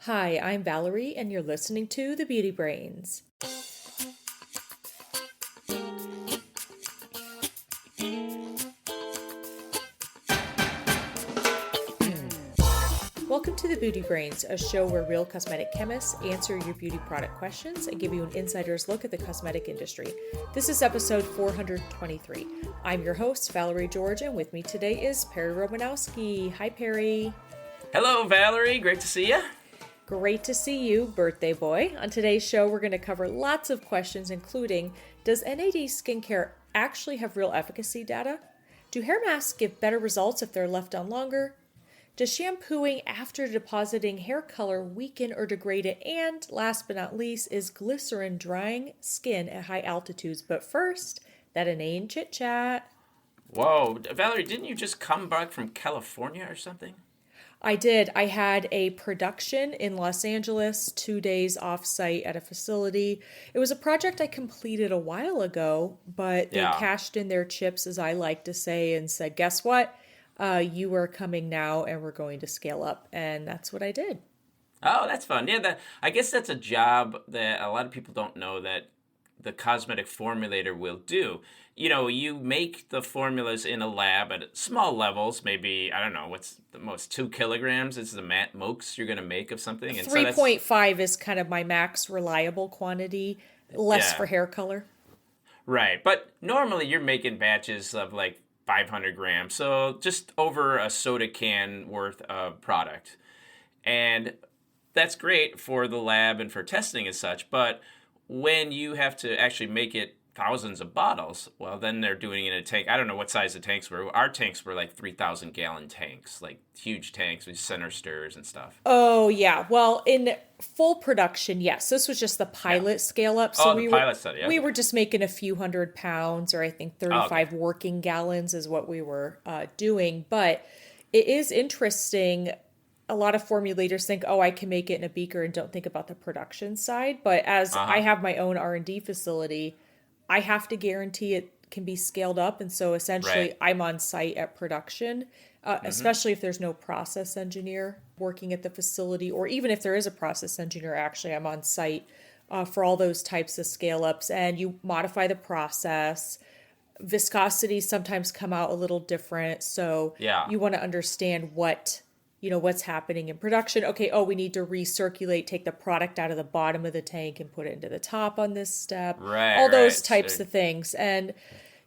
Hi, I'm Valerie, and you're listening to The Beauty Brains. Welcome to The Beauty Brains, a show where real cosmetic chemists answer your beauty product questions and give you an insider's look at the cosmetic industry. This is episode 423. I'm your host, Valerie George, and with me today is Perry Romanowski. Hi, Perry. Hello, Valerie. Great to see you. Great to see you, birthday boy. On today's show, we're going to cover lots of questions, including, does NAD skincare actually have real efficacy data? Do hair masks give better results if they're left on longer? Does shampooing after depositing hair color weaken or degrade it? And last but not least, is glycerin drying skin at high altitudes? But first, that inane chit chat. Whoa, Valerie, didn't you just come back from California or something? I did. I had a production in Los Angeles, 2 days off-site at a facility. It was a project I completed a while ago, but they cashed in their chips, as I like to say, and said, guess what? You are coming now, and we're going to scale up. And that's what I did. Oh, that's fun. Yeah, I guess that's a job that a lot of people don't know that the cosmetic formulator will do. You know, you make the formulas in a lab at small levels, maybe, I don't know, what's the most, 2 kilograms is the most you're going to make of something? And 3.5 is kind of my max reliable quantity, less for hair color. Right, but normally you're making batches of like 500 grams, so just over a soda can worth of product. And that's great for the lab and for testing and such, but when you have to actually make it thousands of bottles, well, then they're doing it in a tank. I don't know what size the tanks were. Our tanks were like 3,000 gallon tanks, like huge tanks with center stirrers and stuff. Oh, yeah. Well, in full production, yes. This was just the pilot scale up. So the pilot study. Okay. We were just making a few hundred pounds, or I think 35 working gallons is what we were doing. But it is interesting. A lot of formulators think, oh, I can make it in a beaker and don't think about the production side. But as I have my own R&D facility, I have to guarantee it can be scaled up. And so essentially I'm on site at production, especially if there's no process engineer working at the facility, or even if there is a process engineer, actually I'm on site for all those types of scale ups. And you modify the process. Viscosities sometimes come out a little different. So you want to understand what's happening in production. Okay, we need to recirculate, take the product out of the bottom of the tank and put it into the top on this step. All those types of things. And,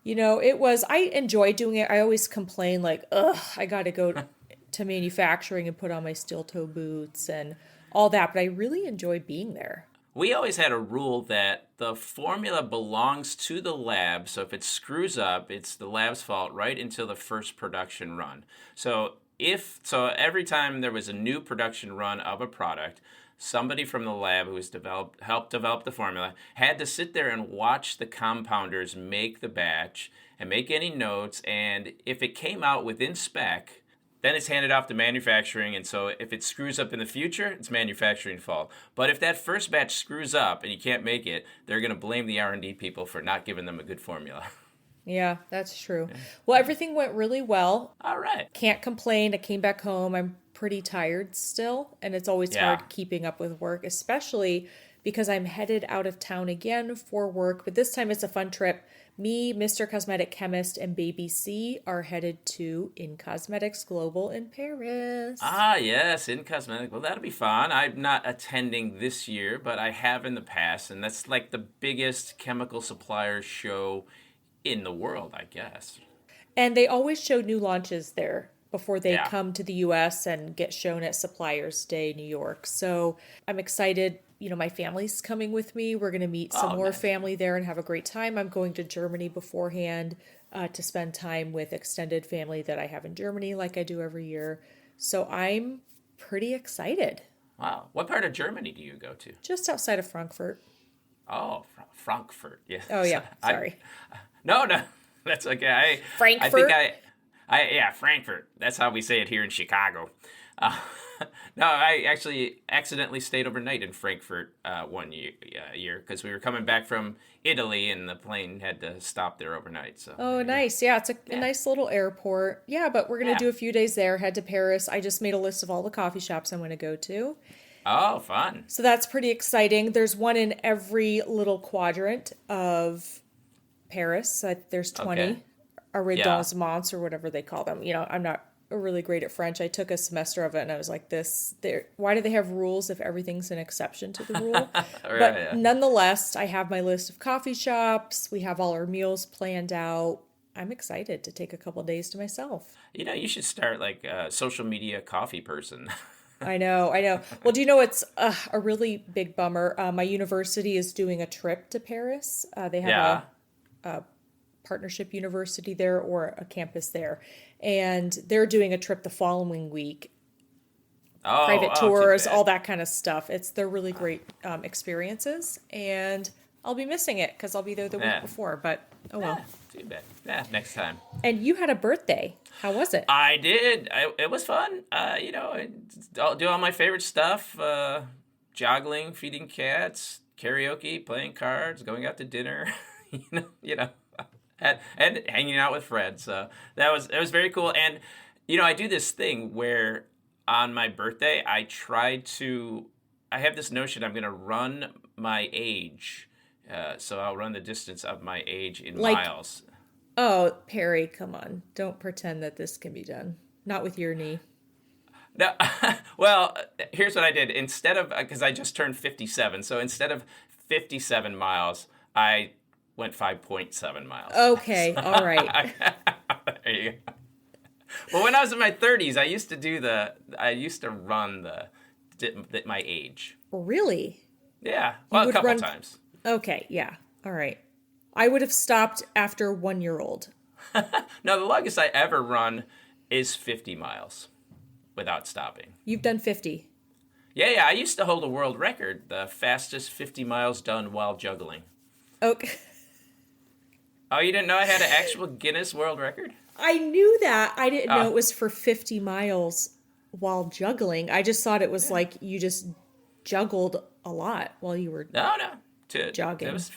I enjoy doing it. I always complain like, I got to go to manufacturing and put on my steel toe boots and all that. But I really enjoy being there. We always had a rule that the formula belongs to the lab. So if it screws up, it's the lab's fault right until the first production run. So every time there was a new production run of a product, somebody from the lab who helped develop the formula had to sit there and watch the compounders make the batch and make any notes. And if it came out within spec, then it's handed off to manufacturing. And so if it screws up in the future, it's manufacturing fault. But if that first batch screws up and you can't make it, they're going to blame the R&D people for not giving them a good formula. Yeah, that's true. Well, everything went really well. All right. Can't complain. I came back home. I'm pretty tired still. And it's always hard keeping up with work, especially because I'm headed out of town again for work. But this time it's a fun trip. Me, Mr. Cosmetic Chemist, and Baby C are headed to In Cosmetics Global in Paris. Ah, yes, In Cosmetics. Well, that'll be fun. I'm not attending this year, but I have in the past. And that's like the biggest chemical supplier show in the world, I guess. And they always show new launches there before they come to the U.S. and get shown at Suppliers Day, New York. So I'm excited. My family's coming with me. We're going to meet some more family there and have a great time. I'm going to Germany beforehand to spend time with extended family that I have in Germany like I do every year. So I'm pretty excited. Wow. What part of Germany do you go to? Just outside of Frankfurt. Oh, Frankfurt. Yes. Oh, yeah. Sorry. No, that's okay. Frankfurt? I think Frankfurt. That's how we say it here in Chicago. No, I actually accidentally stayed overnight in Frankfurt one year because we were coming back from Italy and the plane had to stop there overnight. So. Oh, nice. Yeah, it's a nice little airport. Yeah, but we're going to do a few days there, head to Paris. I just made a list of all the coffee shops I'm going to go to. Oh, fun. So that's pretty exciting. There's one in every little quadrant of Paris. There's Okay. 20 Yeah. arrondissements or whatever they call them. I'm not really great at French. I took a semester of it and I was like, why do they have rules if everything's an exception to the rule? Right. But Yeah. nonetheless, I have my list of coffee shops. We have all our meals planned out. I'm excited to take a couple days to myself. You should start like a social media coffee person. I know, I know. Well, do you know it's a really big bummer? My university is doing a trip to Paris. They have Yeah. a partnership university there or a campus there, and they're doing a trip the following week. Oh, Private oh, too tours, bad. all that kind of stuff. They're really great experiences, and I'll be missing it because I'll be there the week Yeah. before. But oh well. Too bad. Yeah, next time. And you had a birthday. How was it? I did. It was fun. Do all my favorite stuff: joggling, feeding cats, karaoke, playing cards, going out to dinner. You know, and hanging out with Fred. So it was very cool. And I do this thing where on my birthday I have this notion I'm going to run my age. So I'll run the distance of my age in Like, miles. oh, Perry, come on. Don't pretend that this can be done. Not with your knee. No, well, here's what I did. Instead of, because I just turned 57, so instead of 57 miles, I went 5.7 miles. Okay, all right. There you go. Well, when I was in my 30s, I used to run my age. Really? Yeah, You well, a would couple run. times. Okay, yeah. All right. I would have stopped after 1 year old. No, the longest I ever run is 50 miles without stopping. You've done 50. Yeah, I used to hold a world record, the fastest 50 miles done while juggling. Okay. Oh, you didn't know I had an actual Guinness World Record? I knew that. I didn't know Oh, it was for 50 miles while juggling. I just thought it was like you just juggled a lot while you were no. It jogging. was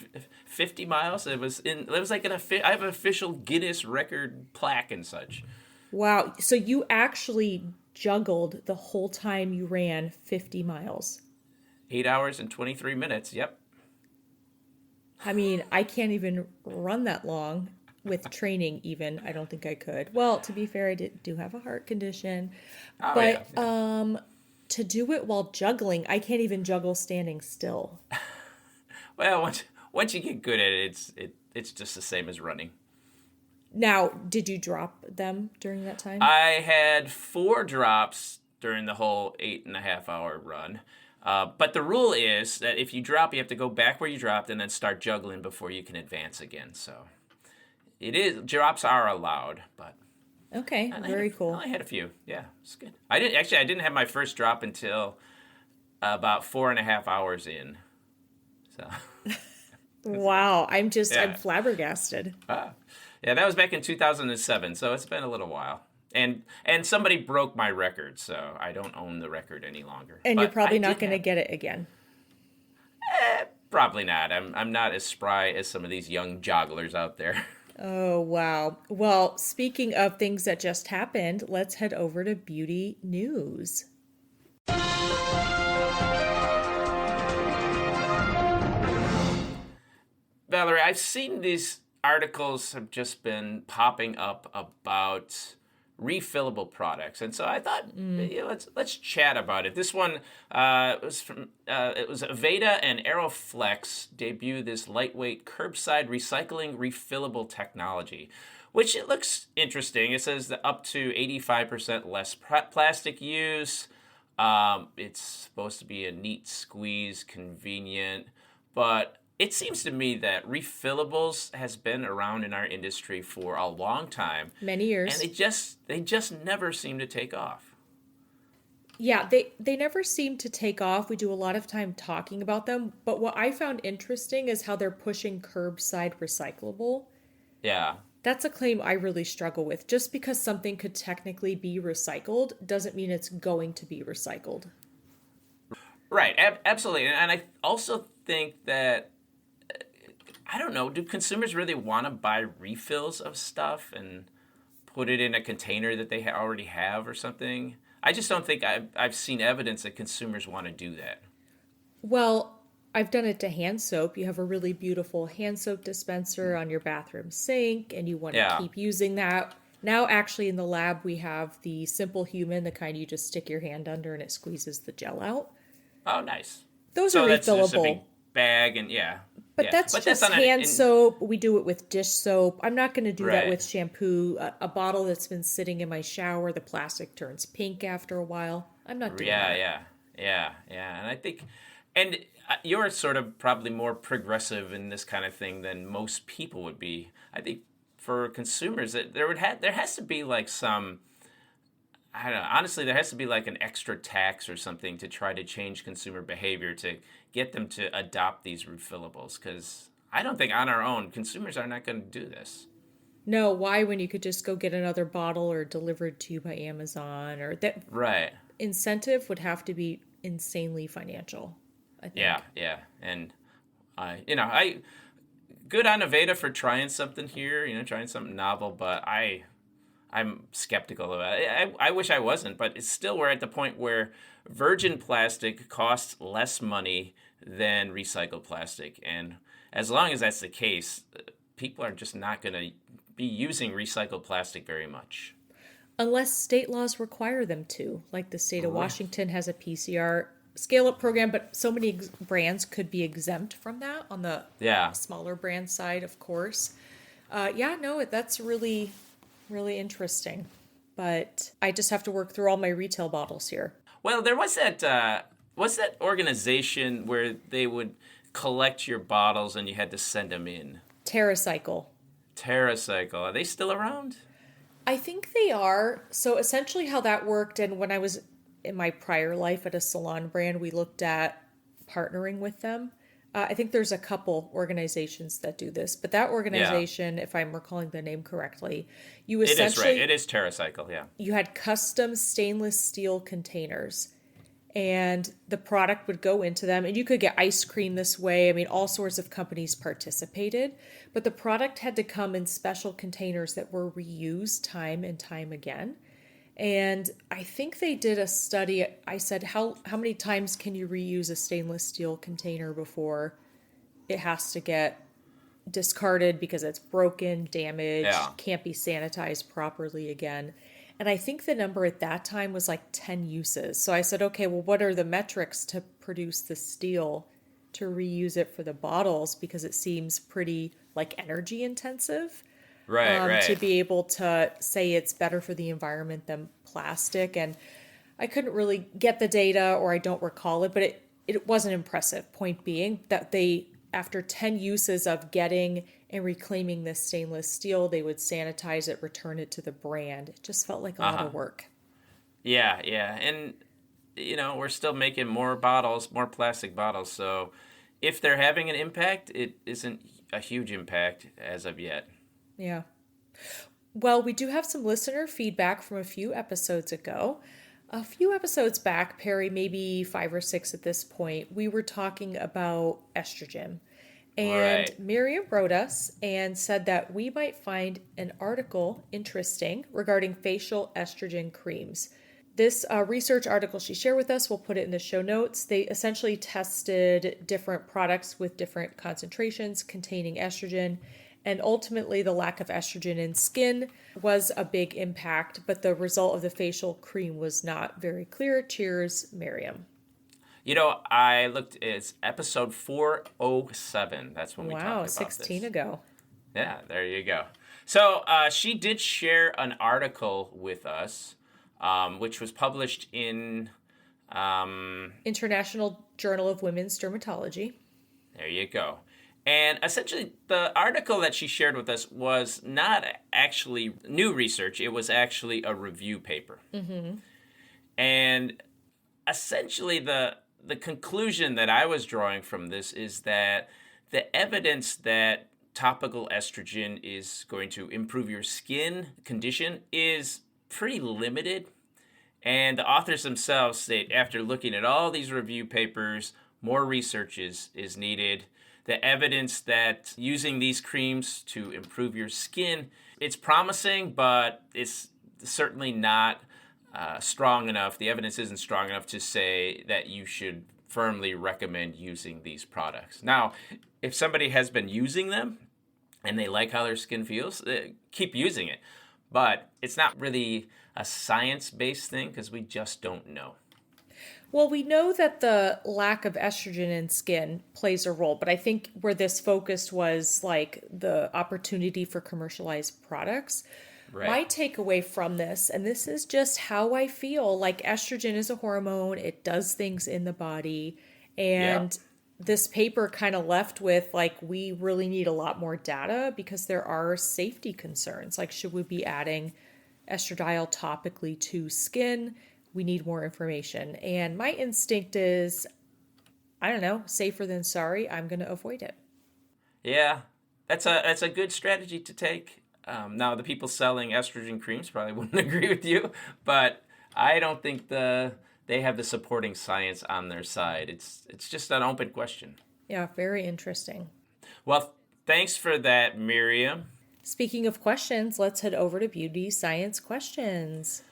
50 miles. It was like I have an official Guinness record plaque and such. Wow. So you actually juggled the whole time you ran 50 miles. 8 hours and 23 minutes. Yep. I mean, I can't even run that long with training, even. I don't think I could. Well, to be fair, do have a heart condition. Oh, yeah. But to do it while juggling, I can't even juggle standing still. Well, once you get good at it, it's just the same as running. Now, did you drop them during that time? I had 4 drops during the whole 8.5 hour run. But the rule is that if you drop, you have to go back where you dropped and then start juggling before you can advance again. So drops are allowed, but Okay, very cool. I had a few. Yeah, it's good. I didn't have my first drop until about 4.5 hours in. So Wow, I'm yeah, flabbergasted. yeah, that was back in 2007. So it's been a little while. And somebody broke my record, so I don't own the record any longer. And you're But I probably not did going to have get it again. Probably not. I'm not as spry as some of these young jogglers out there. Oh, wow. Well, speaking of things that just happened, let's head over to beauty news. Valerie, I've seen these articles have just been popping up about refillable products, and so I thought let's chat about it. This one it was Aveda and Aeroflex debut this lightweight curbside recycling refillable technology, which it looks interesting. It says that up to 85% less plastic use. It's supposed to be a neat squeeze, convenient, but it seems to me that refillables has been around in our industry for a long time, Many and years. they just never seem to take off. Yeah, they never seem to take off. We do a lot of time talking about them, but what I found interesting is how they're pushing curbside recyclable. Yeah, That's a claim I really struggle with. Just because something could technically be recycled doesn't mean it's going to be recycled. right, absolutely, and I also think that I don't know. Do consumers really want to buy refills of stuff and put it in a container that they already have or something? I just don't think I've seen evidence that consumers want to do that. Well, I've done it to hand soap. You have a really beautiful hand soap dispenser on your bathroom sink, and you want to Yeah. keep using that. Now, actually, in the lab, we have the Simple Human, the kind you just stick your hand under and it squeezes the gel out. Oh, nice. Those are So that's just a big refillable. bag, and yeah, But yeah. that's But that's just on an hand in soap. We do it with dish soap. I'm not going to do that right. with shampoo. A bottle that's been sitting in my shower, the plastic turns pink after a while. I'm not doing Yeah, that. yeah, yeah. And I think, and you're sort of probably more progressive in this kind of thing than most people would be. I think for consumers, there has to be like some. I don't know. Honestly, there has to be like an extra tax or something to try to change consumer behavior to get them to adopt these refillables. Because I don't think on our own, consumers are not going to do this. No, why when you could just go get another bottle or delivered to you by Amazon or that Right. incentive would have to be insanely financial, I Yeah, think. yeah. And I good on Aveda for trying something here, trying something novel, but I'm skeptical about it. I wish I wasn't, but it's still we're at the point where virgin plastic costs less money than recycled plastic, and as long as that's the case, people are just not going to be using recycled plastic very much. Unless state laws require them to. Like the state of Right. Washington has a PCR scale up program, but so many brands could be exempt from that on the Yeah. smaller brand side, of course. Yeah, no, that's really, really interesting. But I just have to work through all my retail bottles here. Well, there was that organization where they would collect your bottles and you had to send them in. TerraCycle. TerraCycle, are they still around? I think they are. So essentially, how that worked, and when I was in my prior life at a salon brand, we looked at partnering with them. I think there's a couple organizations that do this, but that Yeah, organization, if I'm recalling the name correctly, you it is right. It essentially is TerraCycle. Yeah. you had custom stainless steel containers and the product would go into them and you could get ice cream this way. I mean, all sorts of companies participated, but the product had to come in special containers that were reused time and time again. And I think they did a study. I said, how many times can you reuse a stainless steel container before it has to get discarded because it's broken, Yeah. damaged, can't be sanitized properly again? And I think the number at that time was like 10 uses. So I said, okay, well, what are the metrics to produce the steel to reuse it for the bottles? Because it seems pretty like energy intensive Right. to Right. be able to say it's better for the environment than plastic. And I couldn't really get the data or I don't recall it, but it wasn't impressive. Point being that they, after 10 uses of getting and reclaiming this stainless steel, they would sanitize it, return it to the brand. It just felt like a Uh lot huh. of work. Yeah. Yeah. And we're still making more bottles, more plastic bottles. So if they're having an impact, it isn't a huge impact as of yet. Yeah. Well, we do have some listener feedback from a few episodes ago. A few episodes back, Perry, maybe 5 or 6 at this point, we were talking about estrogen. And Right. Miriam wrote us and said that we might find an article interesting regarding facial estrogen creams. This research article she shared with us, we'll put it in the show notes. They essentially tested different products with different concentrations containing estrogen. And ultimately, the lack of estrogen in skin was a big impact, but the result of the facial cream was not very clear. Cheers, Miriam. I looked, it's episode 407. That's when we Wow, talked about 16 this. ago. Yeah, there you go. So she did share an article with us, which was published in, International Journal of Women's Dermatology. there you go. And essentially, the article that she shared with us was not actually new research, it was actually a review paper. And essentially, the conclusion that I was drawing from this is that the evidence that topical estrogen is going to improve your skin condition is pretty limited. And the authors themselves state after looking at all these review papers, more research is needed. The evidence that using these creams to improve your skin, it's promising, but it's certainly not strong enough, the evidence isn't strong enough to say that you should firmly recommend using these products. Now, if somebody has been using them and they like how their skin feels, keep using it. But it's not really a science-based thing because we just don't know. Well, we know that the lack of estrogen in skin plays a role, but I think where this focused was like the opportunity for commercialized products. My Right. takeaway from this, and this is just how I feel, like estrogen is a hormone, it does things in the body. Yeah. And this paper kind of left with like, we really need a lot more data because there are safety concerns. Like, should we be adding estradiol topically to skin? We need more information. And my instinct is, I don't know, safer than sorry. I'm going to avoid it. Yeah. That's a good strategy to take. Now, the people selling estrogen creams probably wouldn't agree with you, but I don't think they have the supporting science on their side. It's just an open question. Yeah, very interesting. Well, thanks for that, Miriam. Speaking of questions, let's head over to beauty science questions.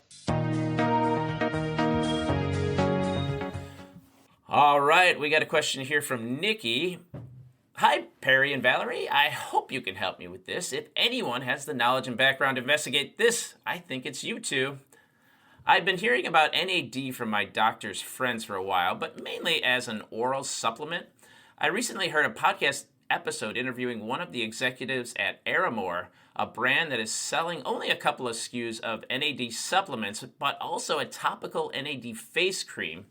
All right, we got a question here from Nikki. Hi, Perry and Valerie. I hope you can help me with this. If anyone has the knowledge and background to investigate this, I think it's you two. I've been hearing about NAD from my doctor's friends for a while, but mainly as an oral supplement. I recently heard a podcast episode interviewing one of the executives at Aramore, a brand that is selling only a couple of SKUs of NAD supplements, but also a topical NAD face cream,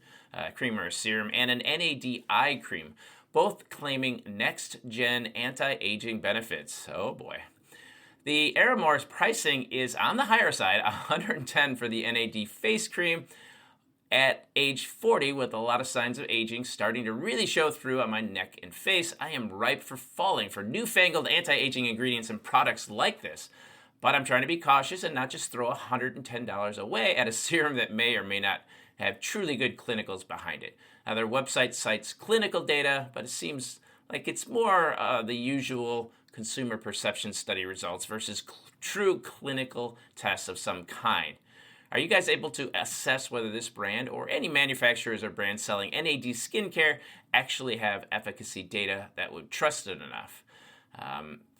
cream or serum, and an NAD eye cream, both claiming next-gen anti-aging benefits. Oh boy. The Aramore's pricing is on the higher side, $110 for the NAD face cream at age 40 with a lot of signs of aging starting to really show through on my neck and face. I am ripe for falling for newfangled anti-aging ingredients and products like this. But I'm trying to be cautious and not just throw $110 away at a serum that may or may not have truly good clinicals behind it. Now, their website cites clinical data, but it seems like it's more the usual consumer perception study results versus true clinical tests of some kind. Are you guys able to assess whether this brand or any manufacturers or brands selling NAD skincare actually have efficacy data that would trust it enough?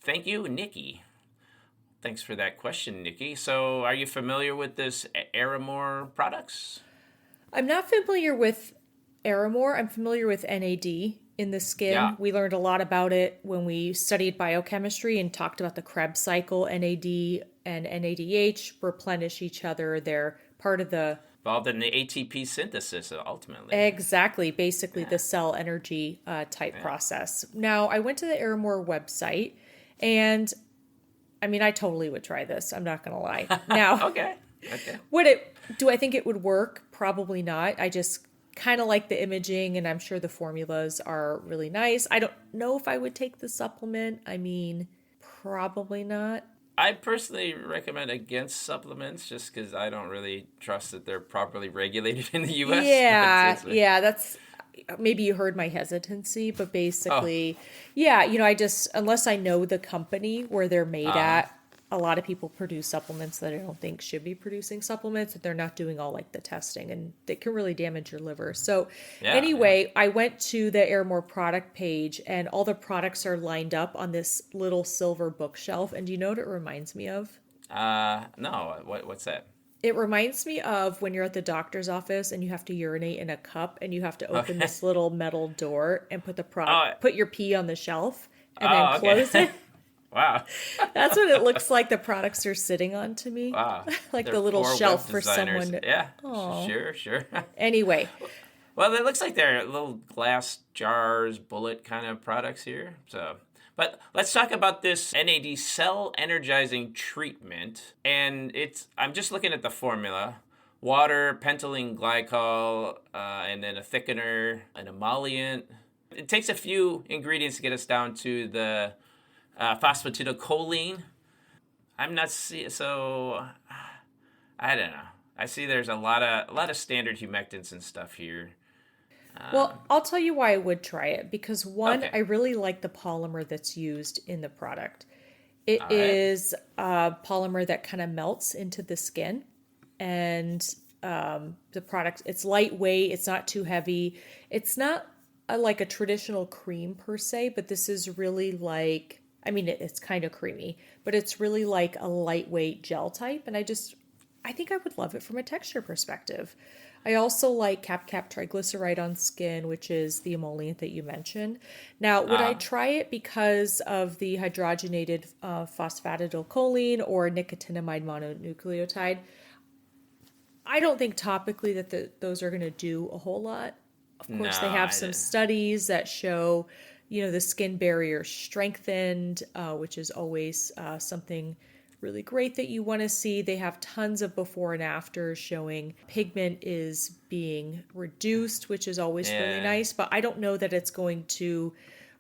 Thank you, Nikki. Thanks for that question, Nikki. So, are you familiar with this Aramore products? I'm not familiar with Aramore. I'm familiar with NAD in the skin. Yeah. We learned a lot about it when we studied biochemistry and talked about the Krebs cycle. NAD and NADH replenish each other. They're part of the... Involved in the ATP synthesis, ultimately. Exactly. Basically, the cell energy type process. Now, I went to the Aramore website, and I mean, I totally would try this. I'm not going to lie. Now, Okay. do I think it would work? Probably not. I just kind of like the imaging, and I'm sure the formulas are really nice. I don't know if I would take the supplement. I mean, probably not. I personally recommend against supplements just because I don't really trust that they're properly regulated in the U.S. Yeah, that's maybe you heard my hesitancy, but basically, yeah, I just, unless I know the company where they're made at, a lot of people produce supplements that I don't think should be producing supplements, that they're not doing all like the testing, and it can really damage your liver. So anyway, I went to the Aramore product page, and all the products are lined up on this little silver bookshelf. And do you know what it reminds me of? No. What's that? It reminds me of when you're at the doctor's office and you have to urinate in a cup, and you have to open this little metal door and put the product, put your pee on the shelf, and then close it. Wow. That's what it looks like the products are sitting on to me. Wow. Like They're the little poor shelf web for designers. someone to... Yeah, Aw. sure. Anyway, Well, it looks like they're little glass jars, bullet kind of products here. But let's talk about this NAD cell energizing treatment. And I'm just looking at the formula. Water, pentylene glycol, and then a thickener, an emollient. It takes a few ingredients to get us down to the phosphatidylcholine. I'm not so I don't know. I see there's a lot of standard humectants and stuff here. well, I'll tell you why I would try it. Because one, Okay. I really like the polymer that's used in the product. It All right. is a polymer that kind of melts into the skin. And The product, it's lightweight. It's not too heavy. It's not like a traditional cream per se, but this is really like, I mean, it's kind of creamy, but it's really like a lightweight gel type. And I think I would love it from a texture perspective. I also like Cap triglyceride on skin, which is the emollient that you mentioned. Now, would I try it because of the hydrogenated phosphatidylcholine or nicotinamide mononucleotide? I don't think topically that those are going to do a whole lot. Of course, they have some studies that show, the skin barrier strengthened, which is always something really great that you want to see. They have tons of before and after showing pigment is being reduced, which is always really nice. But I don't know that it's going to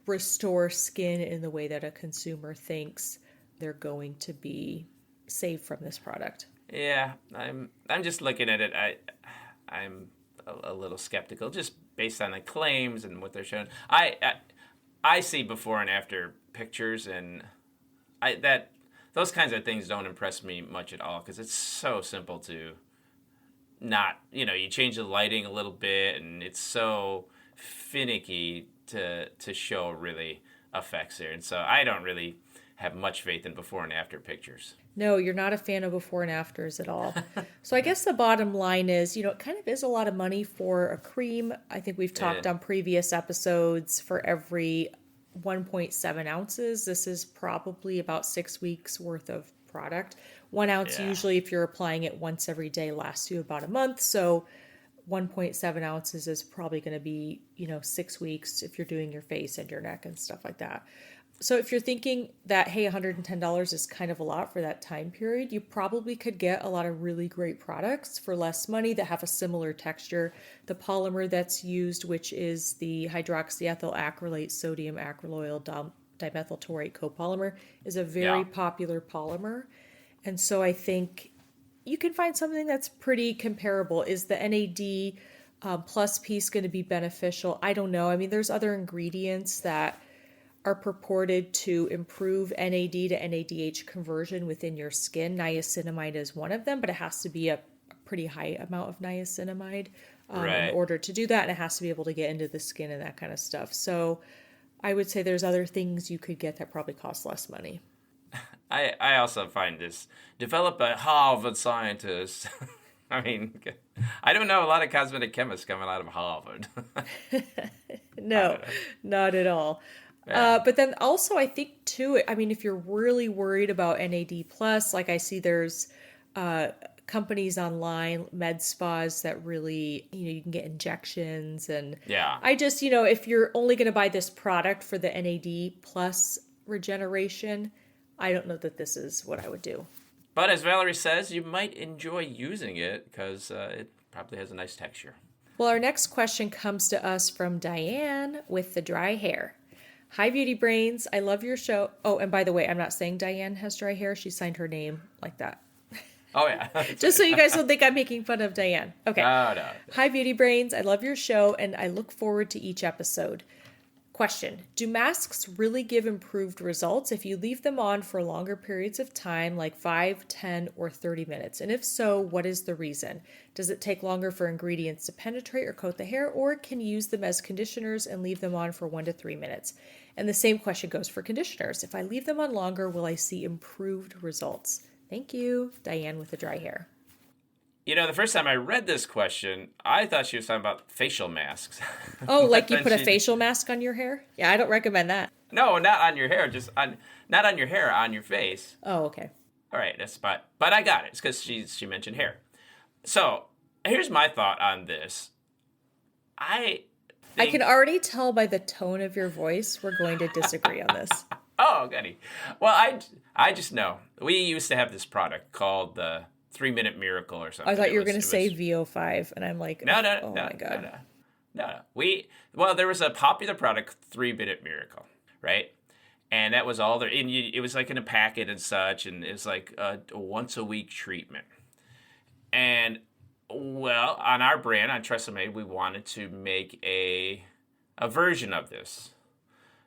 restore skin in the way that a consumer thinks they're going to be saved from this product. Yeah, I'm just looking at it. I'm a little skeptical just based on the claims and what they're showing. I see before and after pictures, and those kinds of things don't impress me much at all because it's so simple to not, you change the lighting a little bit, and it's so finicky to show really effects there. And so I don't really have much faith in before and after pictures. No, you're not a fan of before and afters at all. So I guess the bottom line is, it kind of is a lot of money for a cream. I think we've talked on previous episodes for every 1.7 ounces. This is probably about 6 weeks worth of product. 1 ounce, usually if you're applying it once every day, lasts you about a month. So 1.7 ounces is probably going to be, 6 weeks if you're doing your face and your neck and stuff like that. So if you're thinking that, hey, $110 is kind of a lot for that time period, you probably could get a lot of really great products for less money that have a similar texture. The polymer that's used, which is the hydroxyethyl acrylate sodium acryloyl dimethyl taurate copolymer, is a very popular polymer. And so I think you can find something that's pretty comparable. Is the NAD plus piece going to be beneficial? I don't know. I mean, there's other ingredients that are purported to improve NAD to NADH conversion within your skin. Niacinamide is one of them, but it has to be a pretty high amount of niacinamide in order to do that, and it has to be able to get into the skin and that kind of stuff. So I would say there's other things you could get that probably cost less money. I also find this developed by Harvard scientists. I mean, I don't know a lot of cosmetic chemists coming out of Harvard. No, not at all. Yeah. But then also I think too, I mean, if you're really worried about NAD plus, like I see there's companies online, med spas that really, you can get injections and I just, if you're only going to buy this product for the NAD plus regeneration, I don't know that this is what I would do. But as Valerie says, you might enjoy using it because it probably has a nice texture. Well, our next question comes to us from Diane with the dry hair. Hi, Beauty Brains. I love your show. Oh, and by the way, I'm not saying Diane has dry hair. She signed her name like that. Oh, yeah. Just so you guys don't think I'm making fun of Diane. Okay. No. Hi, Beauty Brains. I love your show, and I look forward to each episode. Question. Do masks really give improved results if you leave them on for longer periods of time, like 5, 10, or 30 minutes? And if so, what is the reason? Does it take longer for ingredients to penetrate or coat the hair, or can you use them as conditioners and leave them on for 1 to 3 minutes? And the same question goes for conditioners. If I leave them on longer, will I see improved results? Thank you, Diane with the dry hair. The first time I read this question, I thought she was talking about facial masks. Oh, like you put a facial mask on your hair? Yeah, I don't recommend that. No, not on your hair, not on your hair, on your face. Oh, okay. All right, but I got it. It's because she mentioned hair. So here's my thought on this. I can already tell by the tone of your voice we're going to disagree on this. Oh, goody. Well, I just know. We used to have this product called the 3-Minute Miracle or something. I thought you were going to say VO5, and I'm like, no, my God. No. There was a popular product, 3-Minute Miracle, right? And that was all there. And it was like in a packet and such, and it was like a once-a-week treatment. And, well, on our brand, on Tresemme, we wanted to make a version of this.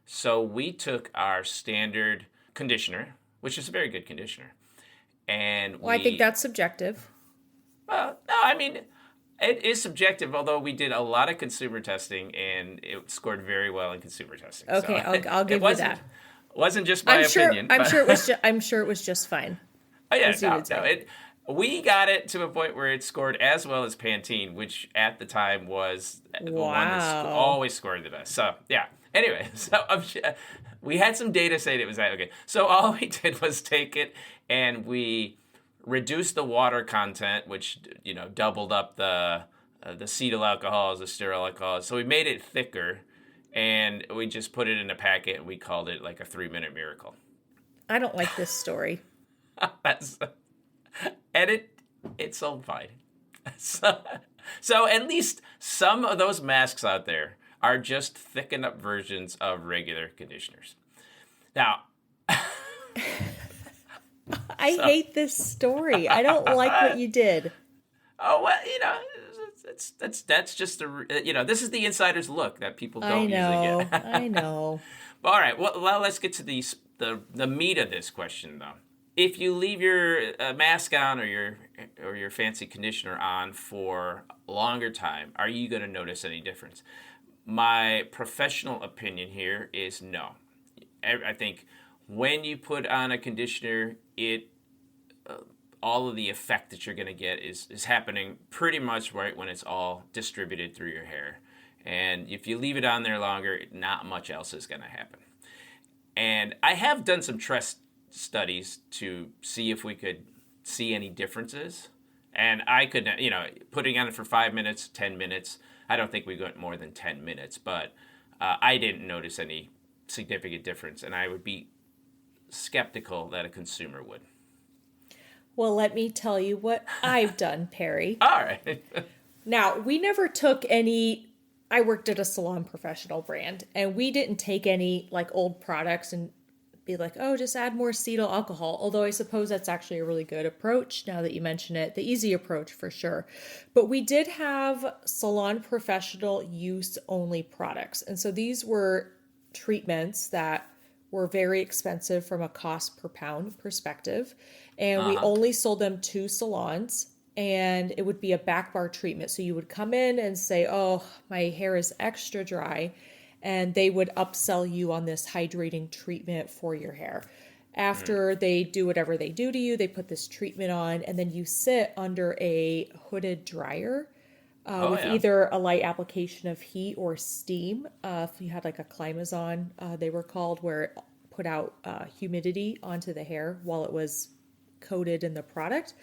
So we took our standard conditioner, which is a very good conditioner, and I think that's subjective. Well, no, I mean, it is subjective, although we did a lot of consumer testing and it scored very well in consumer testing. So Okay, I'll it give you that. wasn't just my opinion. I'm But sure it was I'm sure it was just fine, oh yeah, as you would say. we got it to a point where it scored as well as Pantene, which at the time was the one that Wow. always scored the best. So yeah. Anyway, so we had some data saying it was that okay. So all we did was take it and we reduced the water content, which doubled up the acetyl alcohols, the sterile alcohols. So we made it thicker, and we just put it in a packet. And we called it like a 3-minute miracle. I don't like this story. That's and it sold fine. So at least some of those masks out there are just thickened up versions of regular conditioners. Now, I hate this story. I don't like what you did. oh well, that's just this is the insider's look that people don't usually get. I know. All right, well, let's get to the meat of this question though. If you leave your mask on or your fancy conditioner on for a longer time, are you going to notice any difference? My professional opinion here is no. I think when you put on a conditioner, all of the effect that you're going to get is happening pretty much right when it's all distributed through your hair. And if you leave it on there longer, not much else is going to happen. And I have done some test studies to see if we could see any differences. And I could, putting on it for 5 minutes, 10 minutes, I don't think we got more than 10 minutes, but I didn't notice any significant difference. And I would be skeptical that a consumer would. Well, let me tell you what I've done, Perry. All right. Now, we never took any. I worked at a salon professional brand, and we didn't take any like old products and be like, oh, just add more acetyl alcohol. Although I suppose that's actually a really good approach now that you mention it, the easy approach for sure. But we did have salon professional use only products. And so these were treatments that were very expensive from a cost per pound perspective. And we only sold them to salons. And it would be a back bar treatment. So you would come in and say, oh, my hair is extra dry. And they would upsell you on this hydrating treatment for your hair. After they do whatever they do to you, they put this treatment on, and then you sit under a hooded dryer with either a light application of heat or steam. If you had like a Climazon, they were called, where it put out humidity onto the hair while it was coated in the product.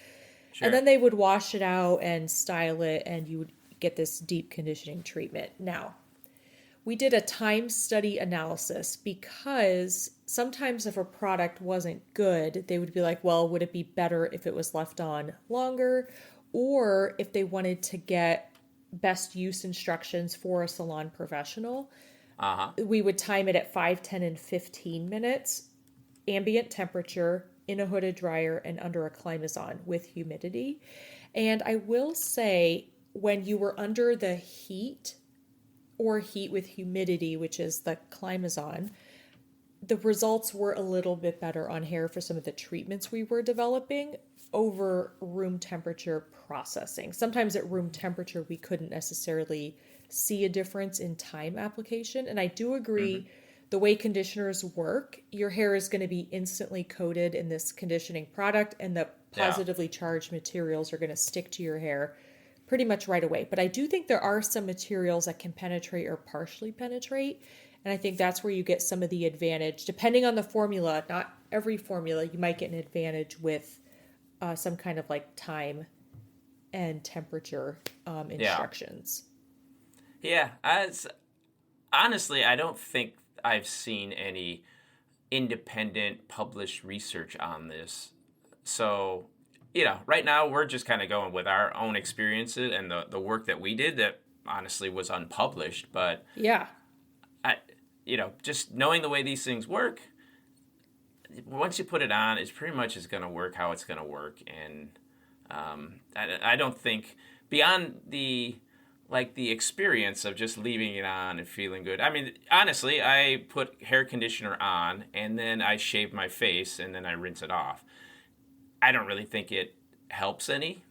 Sure. And then they would wash it out and style it, and you would get this deep conditioning treatment. Now, we did a time study analysis because sometimes if a product wasn't good, they would be like, well, would it be better if it was left on longer? Or if they wanted to get best use instructions for a salon professional, we would time it at 5, 10, and 15 minutes, ambient temperature, in a hooded dryer, and under a Climazon with humidity. And I will say, when you were under the heat or heat with humidity, which is the Climazon, the results were a little bit better on hair for some of the treatments we were developing over room temperature processing. Sometimes at room temperature, we couldn't necessarily see a difference in time application. And I do agree, the way conditioners work, your hair is going to be instantly coated in this conditioning product, and the positively charged materials are going to stick to your hair pretty much right away. But I do think there are some materials that can penetrate or partially penetrate. And I think that's where you get some of the advantage. Depending on the formula, not every formula, you might get an advantage with some kind of like time and temperature instructions. Yeah. Honestly, I don't think I've seen any independent published research on this. So, right now we're just kind of going with our own experiences and the work that we did that honestly was unpublished. But just knowing the way these things work, once you put it on, it's pretty much is going to work how it's going to work. And I don't think beyond the experience of just leaving it on and feeling good. I mean, honestly, I put hair conditioner on and then I shave my face and then I rinse it off. I don't really think it helps any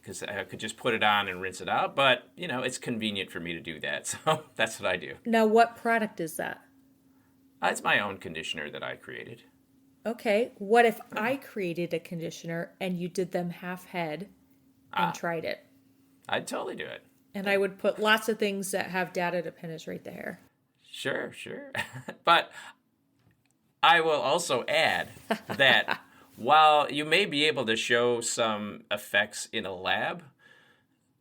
because I could just put it on and rinse it out. But, it's convenient for me to do that. So that's what I do. Now, what product is that? It's my own conditioner that I created. Okay, what if I created a conditioner and you did them half head and Ah, tried it? I'd totally do it. And I would put lots of things that have data to penetrate the hair. Sure, sure. But I will also add that while you may be able to show some effects in a lab,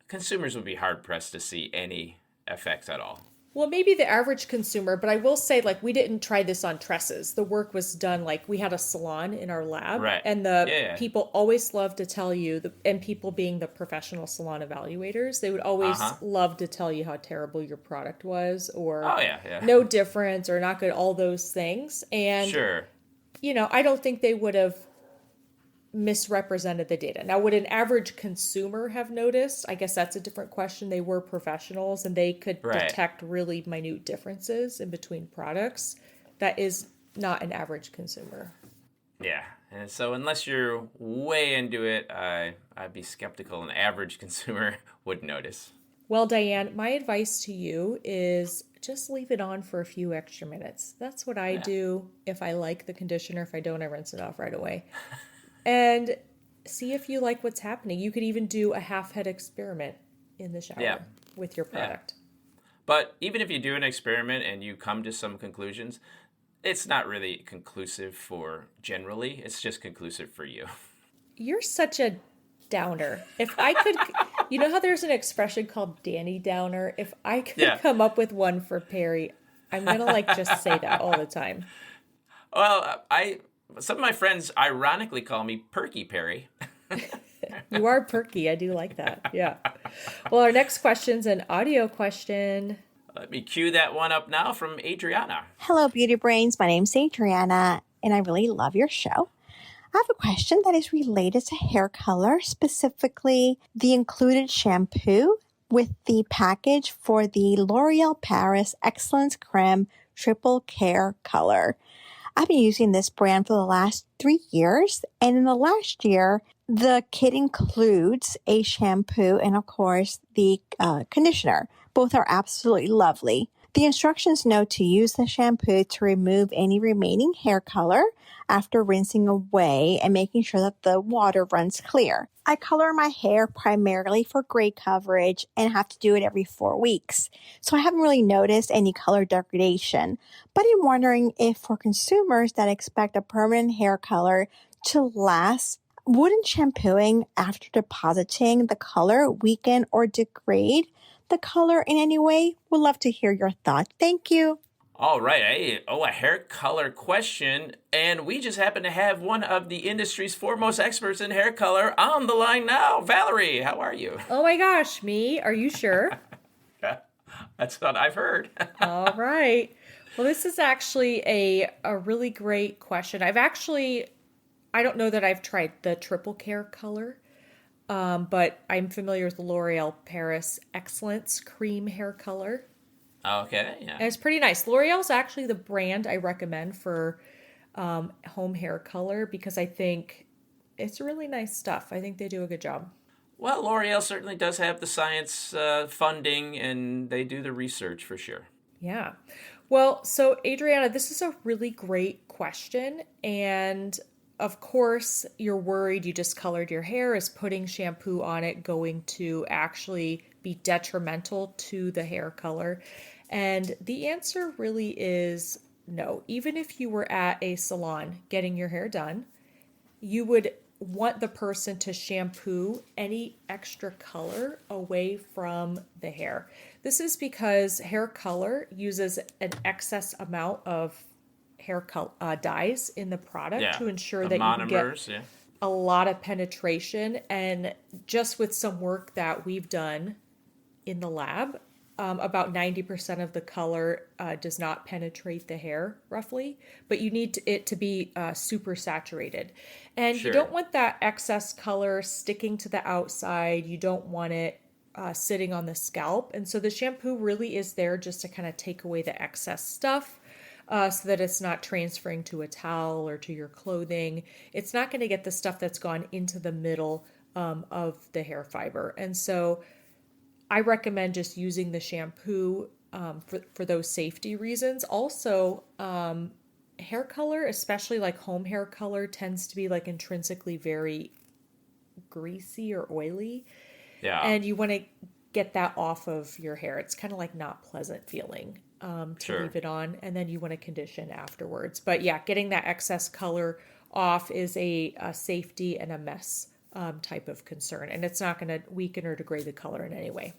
consumers would be hard pressed to see any effects at all. Well, maybe the average consumer, but I will say, like, we didn't try this on tresses. The work was done, like, we had a salon in our lab, Right. and the Yeah. people always love to tell you, and people being the professional salon evaluators, they would always Uh-huh. love to tell you how terrible your product was, or Oh, yeah, yeah. no difference, or not good, all those things. And, Sure. I don't think they would have misrepresented the data. Now, would an average consumer have noticed? I guess that's a different question. They were professionals and they could Right. detect really minute differences in between products. That is not an average consumer. Yeah. And so unless you're way into it, I'd be skeptical an average consumer would notice. Well, Diane, my advice to you is just leave it on for a few extra minutes. That's what I Yeah. do if I like the conditioner. If I don't, I rinse it off right away. And see if you like what's happening. You could even do a half head experiment in the shower Yeah. with your product. But even if you do an experiment and you come to some conclusions, it's not really conclusive for generally. It's just conclusive for you. You're such a downer. If I could, you know how there's an expression called Danny Downer? If I could Yeah. come up with one for Perry, I'm going to just say that all the time. Well, some of my friends ironically call me Perky Perry. You are perky. I do like that. Yeah. Well, our next question's an audio question. Let me cue that one up now from Adriana. Hello, Beauty Brains. My name's Adriana, and I really love your show. I have a question that is related to hair color, specifically the included shampoo with the package for the L'Oreal Paris Excellence Creme Triple Care Color. I've been using this brand for the last 3 years, and in the last year, the kit includes a shampoo and, of course, the conditioner. Both are absolutely lovely. The instructions note to use the shampoo to remove any remaining hair color after rinsing away and making sure that the water runs clear. I color my hair primarily for gray coverage and have to do it every 4 weeks. So I haven't really noticed any color degradation. But I'm wondering if for consumers that expect a permanent hair color to last, wouldn't shampooing after depositing the color weaken or degrade the color in any way? Would love to hear your thoughts. Thank you. All right. A hair color question. And we just happen to have one of the industry's foremost experts in hair color on the line now. Valerie, how are you? Oh my gosh, me? Are you sure? That's what I've heard. All right. Well, this is actually a really great question. I don't know that I've tried the triple care color, but I'm familiar with the L'Oreal Paris Excellence Cream Hair Color. Okay, yeah. And it's pretty nice. L'Oreal's actually the brand I recommend for home hair color because I think it's really nice stuff. I think they do a good job. Well, L'Oreal certainly does have the science funding, and they do the research for sure. Yeah. Well, so Adriana, this is a really great question. And of course, you're worried you just colored your hair. Is putting shampoo on it going to actually be detrimental to the hair color? And the answer really is no. Even if you were at a salon getting your hair done, you would want the person to shampoo any extra color away from the hair. This is because hair color uses an excess amount of hair dyes in the product to ensure the that monomers, you can get a lot of penetration. And just with some work that we've done in the lab, about 90% of the color does not penetrate the hair, roughly, but you need it to be super saturated. And Sure. You don't want that excess color sticking to the outside. You don't want it sitting on the scalp. And so the shampoo really is there just to kind of take away the excess stuff so that it's not transferring to a towel or to your clothing. It's not going to get the stuff that's gone into the middle of the hair fiber. And so I recommend just using the shampoo for those safety reasons. Also, hair color, especially like home hair color, tends to be like intrinsically very greasy or oily. Yeah, And you want to get that off of your hair. It's kind of like not pleasant feeling to sure. leave it on. And then you want to condition afterwards. But yeah, getting that excess color off is a safety and a mess type of concern. And it's not going to weaken or degrade the color in any way.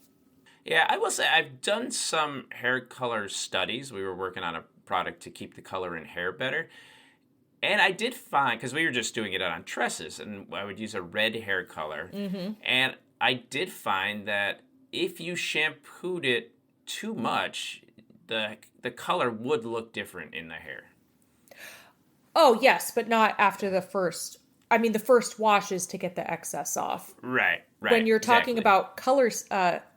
Yeah, I will say I've done some hair color studies. We were working on a product to keep the color in hair better. And I did find, because we were just doing it on tresses, and I would use a red hair color. And I did find that if you shampooed it too much, the color would look different in the hair. Oh, yes, but not after the first. I mean, the first wash is to get the excess off. Right, When you're talking exactly. about color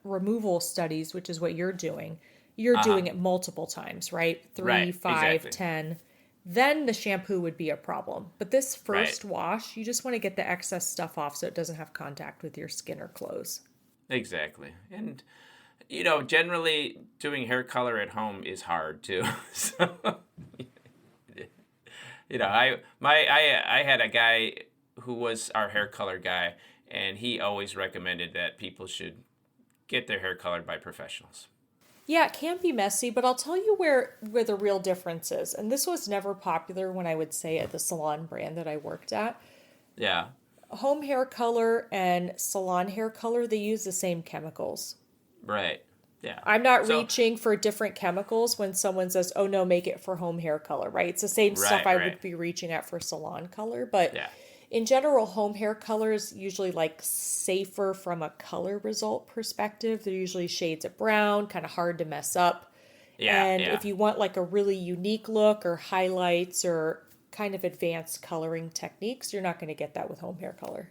removal studies, which is what you're doing it multiple times, right? Three, Right, 5, exactly. 10. Then the shampoo would be a problem. But this Right, first wash, you just want to get the excess stuff off so it doesn't have contact with your skin or clothes. exactly. And, generally doing hair color at home is hard too. So, I had a guy who was our hair color guy, and he always recommended that people should get their hair colored by professionals. Yeah, it can be messy, but I'll tell you where the real difference is. And this was never popular when I would say at the salon brand that I worked at. Yeah. Home hair color and salon hair color, they use the same chemicals. Right. Yeah. I'm not So, reaching for different chemicals when someone says, oh no, make it for home hair color, right? It's the same stuff right, I right. would be reaching at for salon color. But Yeah. in general, home hair color is usually like safer from a color result perspective. They're usually shades of brown, kind of hard to mess up. Yeah. And Yeah. if you want like a really unique look or highlights or kind of advanced coloring techniques, you're not going to get that with home hair color.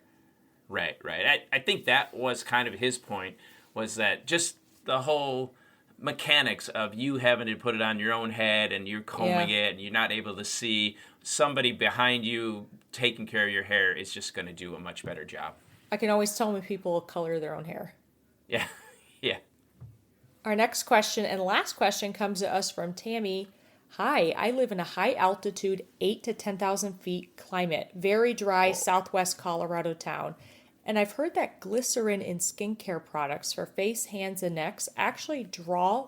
Right. Right. I think that was kind of his point, was that just the whole mechanics of you having to put it on your own head and you're combing Yeah. it and you're not able to see somebody behind you taking care of your hair is just going to do a much better job. I can always tell when people color their own hair. Yeah. Yeah. Our next question and last question comes to us from Tammy. Hi, I live in a high altitude, 8 to 10,000 feet climate, very dry Whoa. southwest Colorado town. And I've heard that glycerin in skincare products for face, hands, and necks actually draw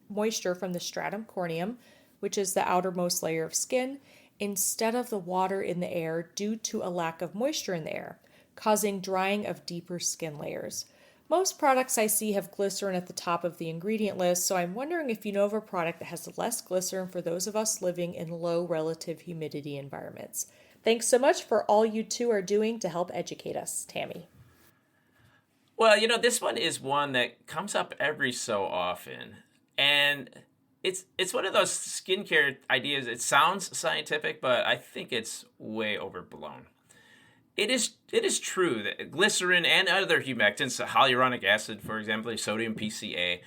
moisture from the stratum corneum, which is the outermost layer of skin, instead of the water in the air due to a lack of moisture in the air, causing drying of deeper skin layers. Most products I see have glycerin at the top of the ingredient list, so I'm wondering if you know of a product that has less glycerin for those of us living in low relative humidity environments. Thanks so much for all you two are doing to help educate us, Tammy. Well, this one is one that comes up every so often. And it's one of those skincare ideas. It sounds scientific, but I think it's way overblown. It is true that glycerin and other humectants, hyaluronic acid, for example, sodium PCA,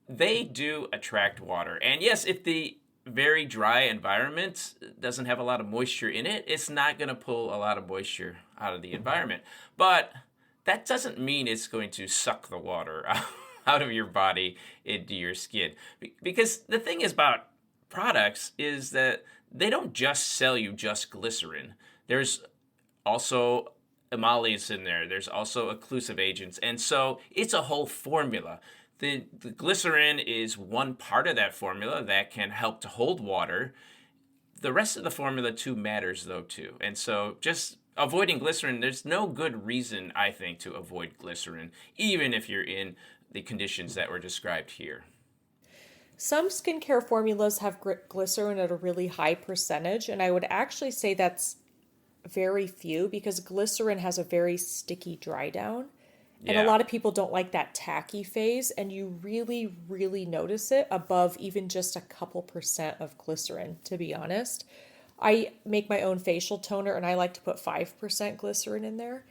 they do attract water. And yes, if the very dry environment doesn't have a lot of moisture in it, it's not going to pull a lot of moisture out of the environment. But that doesn't mean it's going to suck the water out of your body into your skin. Because the thing is about products is that they don't just sell you just glycerin. There's also emollients in there. There's also occlusive agents. And so it's a whole formula. The glycerin is one part of that formula that can help to hold water. The rest of the formula too matters though too. And so just avoiding glycerin, there's no good reason, I think, to avoid glycerin, even if you're in the conditions that were described here. Some skincare formulas have glycerin at a really high percentage, and I would actually say that's very few because glycerin has a very sticky dry down. And a Yeah. lot of people don't like that tacky phase, and you really, really notice it above even just a couple percent of glycerin, to be honest. I make my own facial toner, and I like to put 5% glycerin in there,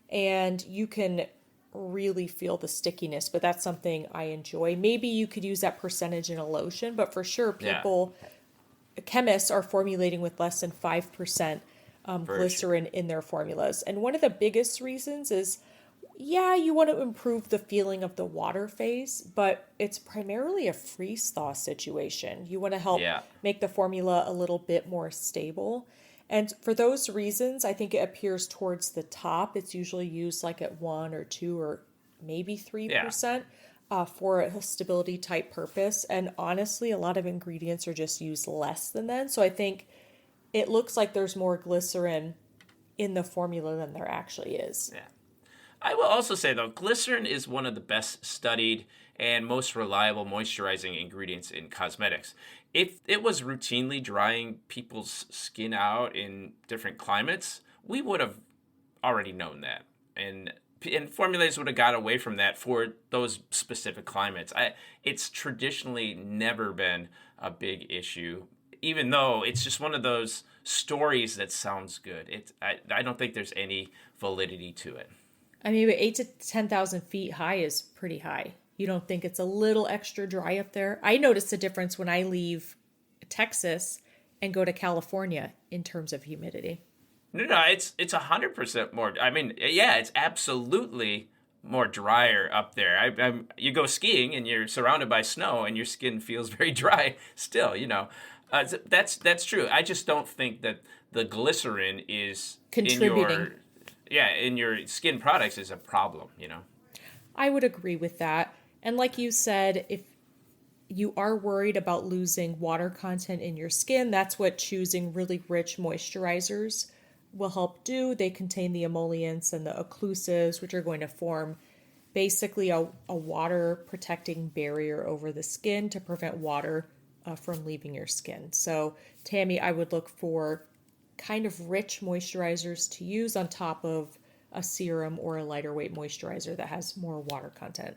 and you can really feel the stickiness, but that's something I enjoy. Maybe you could use that percentage in a lotion, but for sure, Yeah. chemists are formulating with less than 5% glycerin in their formulas. And one of the biggest reasons is, yeah, you want to improve the feeling of the water phase, but it's primarily a freeze thaw situation. You want to help make the formula a little bit more stable. And for those reasons, I think it appears towards the top. It's usually used like at 1 or 2 or maybe 3% for a stability type purpose. And honestly, a lot of ingredients are just used less than that. So I think it looks like there's more glycerin in the formula than there actually is. Yeah. I will also say, though, glycerin is one of the best studied and most reliable moisturizing ingredients in cosmetics. If it was routinely drying people's skin out in different climates, we would have already known that. And formulators would have got away from that for those specific climates. It's traditionally never been a big issue, even though it's just one of those stories that sounds good. I don't think there's any validity to it. I mean, but 8 to 10,000 feet high is pretty high. You don't think it's a little extra dry up there? I notice a difference when I leave Texas and go to California in terms of humidity. No, it's 100% more. I mean, yeah, it's absolutely more drier up there. You go skiing and you're surrounded by snow and your skin feels very dry still, you know. That's true. I just don't think that the glycerin is contributing. In your skin products is a problem, you know. I would agree with that. And like you said, if you are worried about losing water content in your skin, that's what choosing really rich moisturizers will help do. They contain the emollients and the occlusives, which are going to form basically a water protecting barrier over the skin to prevent water from leaving your skin. So, Tammy, I would look for kind of rich moisturizers to use on top of a serum or a lighter weight moisturizer that has more water content.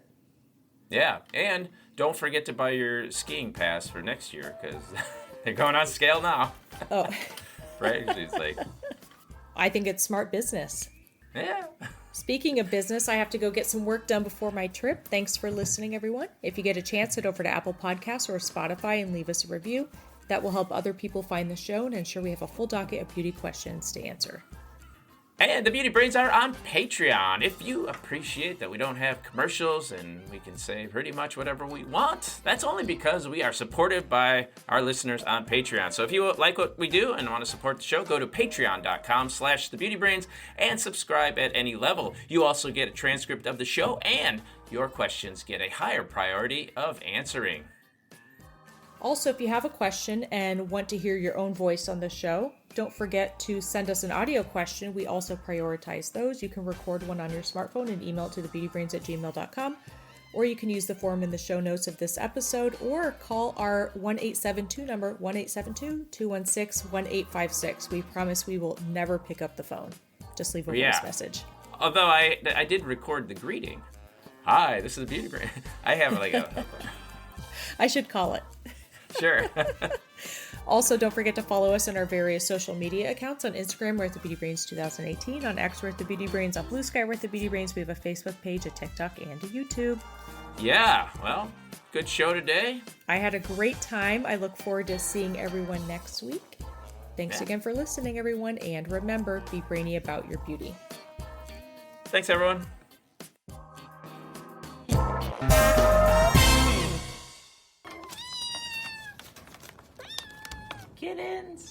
Yeah, and don't forget to buy your skiing pass for next year because they're going on scale now. Oh. Right? It's like... I think it's smart business. Yeah. Speaking of business, I have to go get some work done before my trip. Thanks for listening, everyone. If you get a chance, head over to Apple Podcasts or Spotify and leave us a review. That will help other people find the show and ensure we have a full docket of beauty questions to answer. And the Beauty Brains are on Patreon. If you appreciate that we don't have commercials and we can say pretty much whatever we want, that's only because we are supported by our listeners on Patreon. So if you like what we do and want to support the show, go to patreon.com/thebeautybrains and subscribe at any level. You also get a transcript of the show and your questions get a higher priority of answering. Also, if you have a question and want to hear your own voice on the show, don't forget to send us an audio question. We also prioritize those. You can record one on your smartphone and email it to thebeautybrains@gmail.com, or you can use the form in the show notes of this episode, or call our 1-872 number, 1-872-216-1856. We promise we will never pick up the phone. Just leave a voice message. Although I did record the greeting. Hi, this is the Beauty Brain. I have like a... I should call it. Sure. Also, don't forget to follow us on our various social media accounts. On Instagram, we're at The Beauty Brains 2018. On X, we're at The Beauty Brains. On Bluesky, we're at The Beauty Brains. We have a Facebook page, a TikTok, and a YouTube. Yeah, well, good show today. I had a great time. I look forward to seeing everyone next week. Thanks again for listening, everyone. And remember, be brainy about your beauty. Thanks, everyone. Kittens.